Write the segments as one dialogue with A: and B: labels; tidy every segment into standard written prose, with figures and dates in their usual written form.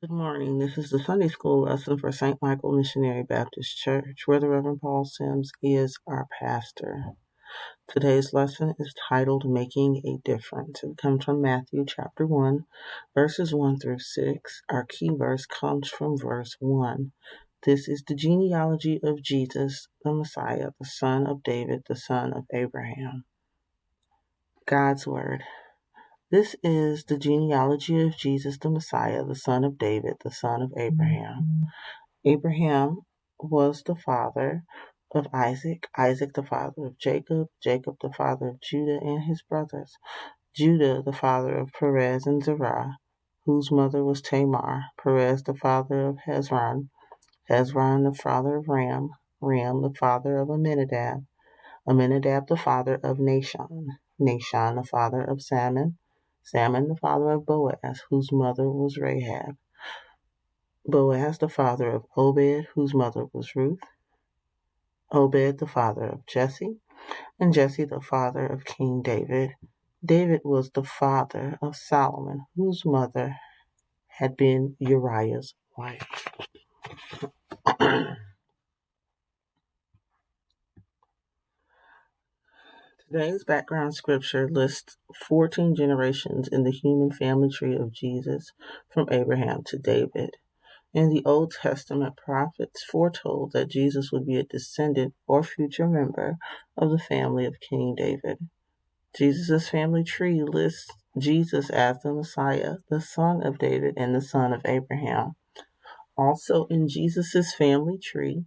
A: Good morning. This is the Sunday School lesson for St. Michael Missionary Baptist Church, where the Reverend Paul Sims is our pastor. Today's lesson is titled Making a Difference. It comes from Matthew chapter 1, verses 1 through 6. Our key verse comes from verse 1. This is the genealogy of Jesus, the Messiah, the son of David, the son of Abraham. God's Word. This is the genealogy of Jesus the Messiah, the son of David, the son of Abraham. Abraham was the father of Isaac, Isaac the father of Jacob, Jacob the father of Judah and his brothers, Judah the father of Perez and Zerah, whose mother was Tamar, Perez the father of Hezron, Hezron the father of Ram, Ram the father of Amminadab, Amminadab the father of Nahshon, Nahshon the father of Salmon, Salmon the father of Boaz, whose mother was Rahab, Boaz the father of Obed, whose mother was Ruth, Obed the father of Jesse, and Jesse the father of King David. David was the father of Solomon, whose mother had been Uriah's wife. Today's background scripture lists 14 generations in the human family tree of Jesus from Abraham to David. In the Old Testament, prophets foretold that Jesus would be a descendant or future member of the family of King David. Jesus' family tree lists Jesus as the Messiah, the son of David, and the son of Abraham. Also in Jesus' family tree,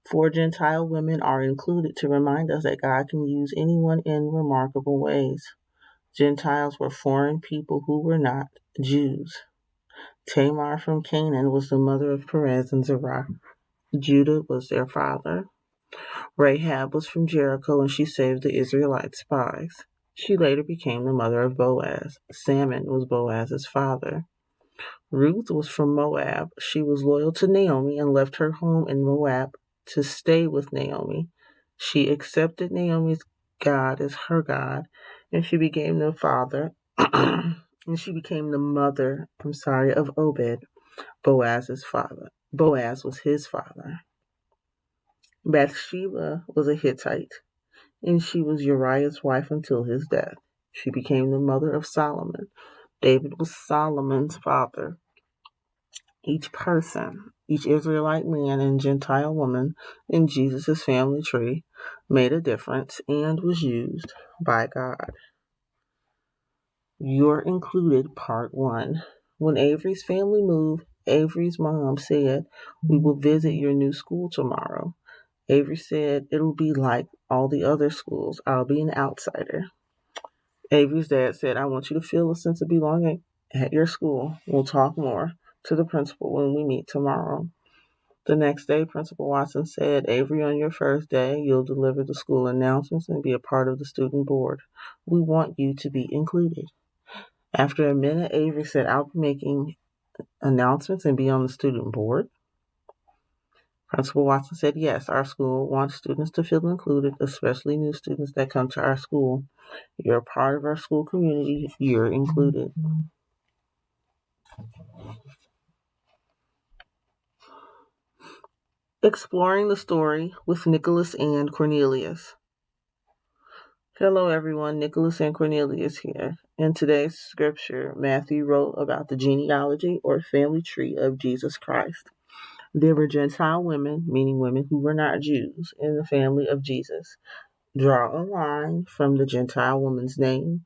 A: 4 Gentile women are included to remind us that God can use anyone in remarkable ways. Gentiles were foreign people who were not Jews. Tamar from Canaan was the mother of Perez and Zerah. Judah was their father. Rahab was from Jericho, and she saved the Israelite spies. She later became the mother of Boaz. Salmon was Boaz's father. Ruth was from Moab. She was loyal to Naomi and left her home in Moab to stay with Naomi. She accepted Naomi's God as her God, and she became the father, and she became the mother, of Obed, Boaz's father. Boaz was his father. Bathsheba was a Hittite, and she was Uriah's wife until his death. She became the mother of Solomon. David was Solomon's father. Each person, each Israelite man and Gentile woman in Jesus' family tree made a difference and was used by God. You're included, part 1. When Avery's family moved, Avery's mom said, "We will visit your new school tomorrow." Avery said, "It'll be like all the other schools. I'll be an outsider." Avery's dad said, "I want you to feel a sense of belonging at your school. We'll talk more to the principal when we meet tomorrow." The next day, Principal Watson said, "Avery, on your first day, you'll deliver the school announcements and be a part of the student board. We want you to be included." After a minute, Avery said, "I'll be making announcements and be on the student board." Principal Watson said, "Yes, our school wants students to feel included, especially new students that come to our school. You're a part of our school community. You're included." Exploring the story with Nicholas and Cornelius. Hello everyone, Nicholas and Cornelius here. In today's scripture, Matthew wrote about the genealogy or family tree of Jesus Christ. There were Gentile women, meaning women who were not Jews, in the family of Jesus. Draw a line from the Gentile woman's name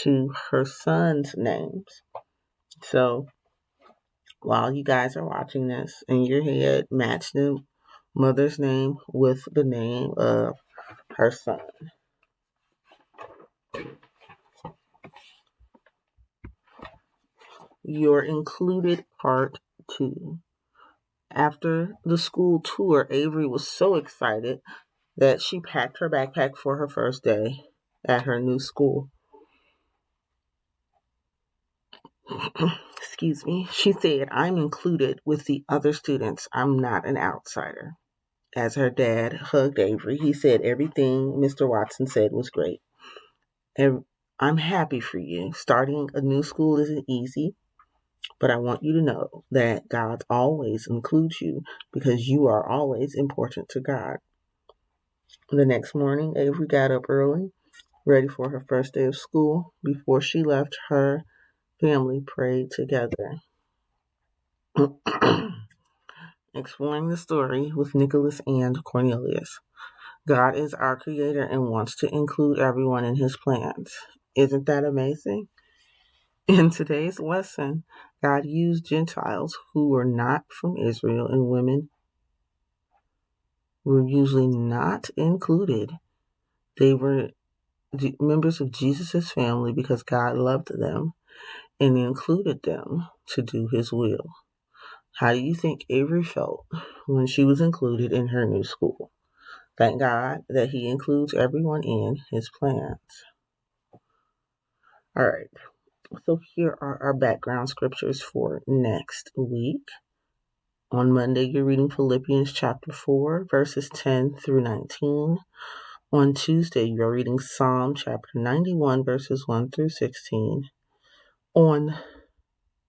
A: to her son's names. So while you guys are watching this, in your head, match the mother's name with the name of her son. You're included, part 2. After the school tour, Avery was so excited that she packed her backpack for her first day at her new school. Excuse me. She said, "I'm included with the other students. I'm not an outsider." As her dad hugged Avery, he said everything Mr. Watson said was great. "I'm happy for you. Starting a new school isn't easy. But I want you to know that God always includes you because you are always important to God. The next morning, Avery got up early, ready for her first day of school. Before she left, her family prayed together. Exploring the story with Nicholas and Cornelius. God is our creator and wants to include everyone in his plans. Isn't that amazing? In today's lesson, God used Gentiles who were not from Israel, and women were usually not included. They were members of Jesus' family because God loved them and included them to do his will. How do you think Avery felt when she was included in her new school? Thank God that he includes everyone in his plans. All right, so here are our background scriptures for next week. On Monday, you're reading Philippians chapter 4, verses 10 through 19. On Tuesday, you're reading Psalm chapter 91, verses 1 through 16. On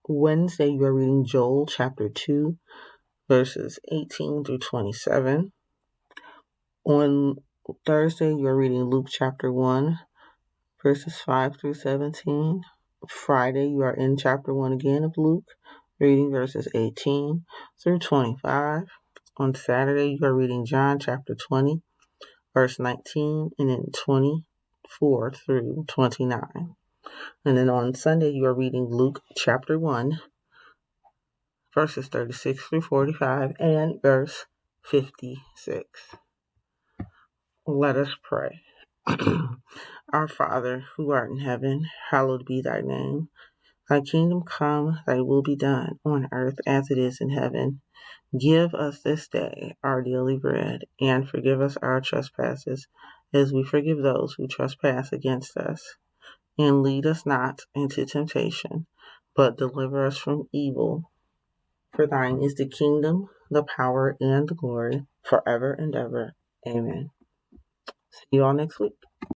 A: Wednesday, you're reading Joel chapter 2, verses 18 through 27. On Thursday, you're reading Luke chapter 1, verses 5 through 17. Friday, you are in chapter 1 again of Luke, reading verses 18 through 25. On Saturday, you are reading John chapter 20, verse 19, and then 24 through 29. And then on Sunday, you are reading Luke chapter 1, verses 36 through 45, and verse 56. Let us pray. Our Father, who art in heaven, hallowed be thy name. Thy kingdom come, thy will be done, on earth as it is in heaven. Give us this day our daily bread, and forgive us our trespasses, as we forgive those who trespass against us. And lead us not into temptation, but deliver us from evil. For thine is the kingdom, the power, and the glory, forever and ever. Amen. See you all next week.